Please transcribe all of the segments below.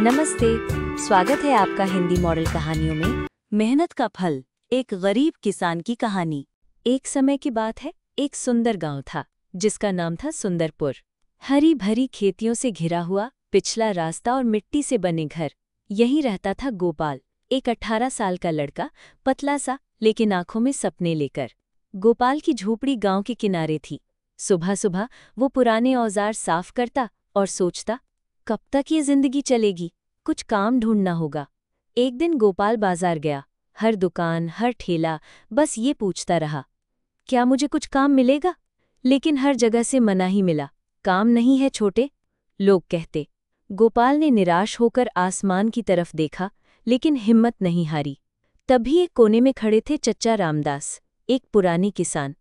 नमस्ते, स्वागत है आपका हिंदी मॉडल कहानियों में। मेहनत का फल, एक गरीब किसान की कहानी। एक समय की बात है, एक सुंदर गांव था जिसका नाम था सुंदरपुर। हरी भरी खेतियों से घिरा हुआ पिछला रास्ता और मिट्टी से बने घर। यहीं रहता था गोपाल, एक 18 साल का लड़का, पतला सा लेकिन आंखों में सपने लेकर। गोपाल की झोपड़ी गांव के किनारे थी। सुबह सुबह वो पुराने औजार साफ करता और सोचता, कब तक ये जिंदगी चलेगी, कुछ काम ढूंढना होगा। एक दिन गोपाल बाजार गया। हर दुकान, हर ठेला बस ये पूछता रहा, क्या मुझे कुछ काम मिलेगा? लेकिन हर जगह से मना ही मिला। काम नहीं है छोटे, लोग कहते। गोपाल ने निराश होकर आसमान की तरफ देखा, लेकिन हिम्मत नहीं हारी। तभी एक कोने में खड़े थे चच्चा रामदास, एक पुराने किसान,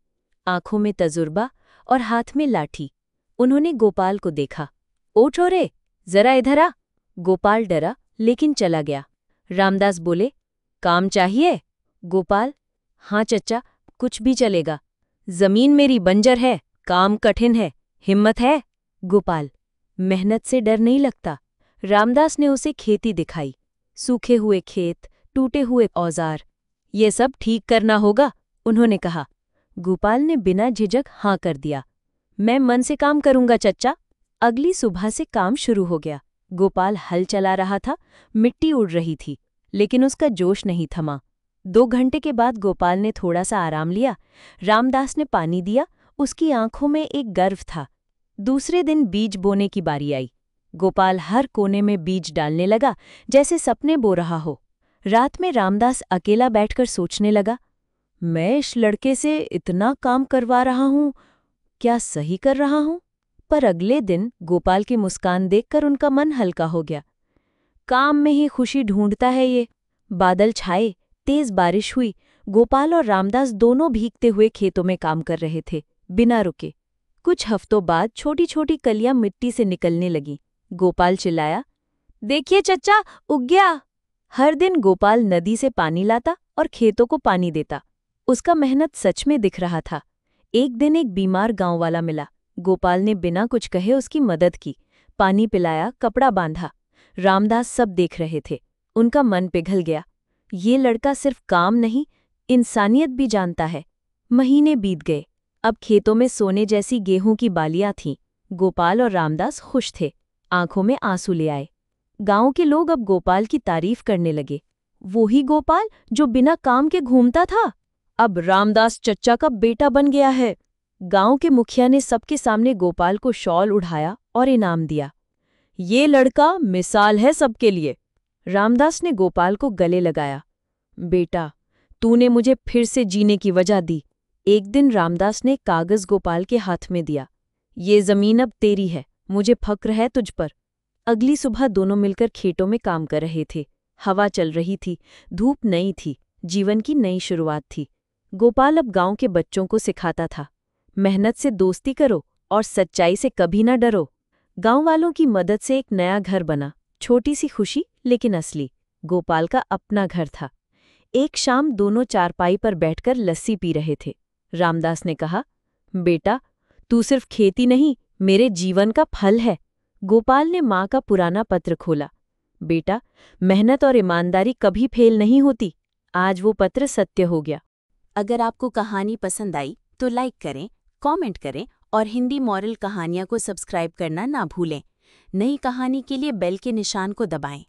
आंखों में तजुर्बा और हाथ में लाठी। उन्होंने गोपाल को देखा। ओ छोरे, जरा इधर आ। गोपाल डरा लेकिन चला गया। रामदास बोले, काम चाहिए? गोपाल, हाँ चच्चा, कुछ भी चलेगा। जमीन मेरी बंजर है, काम कठिन है, हिम्मत है? गोपाल, मेहनत से डर नहीं लगता। रामदास ने उसे खेती दिखाई, सूखे हुए खेत, टूटे हुए औजार। ये सब ठीक करना होगा, उन्होंने कहा। गोपाल ने बिना झिझक हाँ कर दिया। मैं मन से काम करूंगा चच्चा। अगली सुबह से काम शुरू हो गया। गोपाल हल चला रहा था, मिट्टी उड़ रही थी, लेकिन उसका जोश नहीं थमा। 2 घंटे के बाद गोपाल ने थोड़ा सा आराम लिया। रामदास ने पानी दिया, उसकी आंखों में एक गर्व था। दूसरे दिन बीज बोने की बारी आई। गोपाल हर कोने में बीज डालने लगा, जैसे सपने बो रहा हो। रात में रामदास अकेला बैठकर सोचने लगा, मैं इस लड़के से इतना काम करवा रहा हूँ, क्या सही कर रहा हूँ? पर अगले दिन गोपाल की मुस्कान देखकर उनका मन हल्का हो गया। काम में ही खुशी ढूंढता है ये। बादल छाए, तेज बारिश हुई। गोपाल और रामदास दोनों भीगते हुए खेतों में काम कर रहे थे, बिना रुके। कुछ हफ्तों बाद छोटी छोटी कलियां मिट्टी से निकलने लगीं। गोपाल चिल्लाया, देखिए चच्चा, उग गया। हर दिन गोपाल नदी से पानी लाता और खेतों को पानी देता। उसका मेहनत सच में दिख रहा था। एक दिन एक बीमार गांव वाला मिला। गोपाल ने बिना कुछ कहे उसकी मदद की, पानी पिलाया, कपड़ा बांधा। रामदास सब देख रहे थे। उनका मन पिघल गया। ये लड़का सिर्फ काम नहीं, इंसानियत भी जानता है। महीने बीत गए। अब खेतों में सोने जैसी गेहूं की बालियां थीं। गोपाल और रामदास खुश थे, आंखों में आंसू ले आए। गांव के लोग अब गोपाल की तारीफ करने लगे। वो ही गोपाल जो बिना काम के घूमता था, अब रामदास चच्चा का बेटा बन गया है। गांव के मुखिया ने सबके सामने गोपाल को शॉल उठाया और इनाम दिया। ये लड़का मिसाल है सबके लिए। रामदास ने गोपाल को गले लगाया। बेटा, तूने मुझे फिर से जीने की वजह दी। एक दिन रामदास ने कागज गोपाल के हाथ में दिया। ये जमीन अब तेरी है, मुझे फक्र है तुझ पर। अगली सुबह दोनों मिलकर खेतों में काम कर रहे थे। हवा चल रही थी, धूप नई थी, जीवन की नई शुरुआत थी। गोपाल अब गांव के बच्चों को सिखाता था, मेहनत से दोस्ती करो और सच्चाई से कभी ना डरो। गांव वालों की मदद से एक नया घर बना, छोटी सी खुशी लेकिन असली। गोपाल का अपना घर था। एक शाम दोनों चारपाई पर बैठकर लस्सी पी रहे थे। रामदास ने कहा, बेटा, तू सिर्फ खेती नहीं, मेरे जीवन का फल है। गोपाल ने माँ का पुराना पत्र खोला। बेटा, मेहनत और ईमानदारी कभी फेल नहीं होती। आज वो पत्र सत्य हो गया। अगर आपको कहानी पसंद आई तो लाइक करें, कमेंट करें और हिंदी मॉरल कहानियाँ को सब्सक्राइब करना ना भूलें। नई कहानी के लिए बेल के निशान को दबाएं।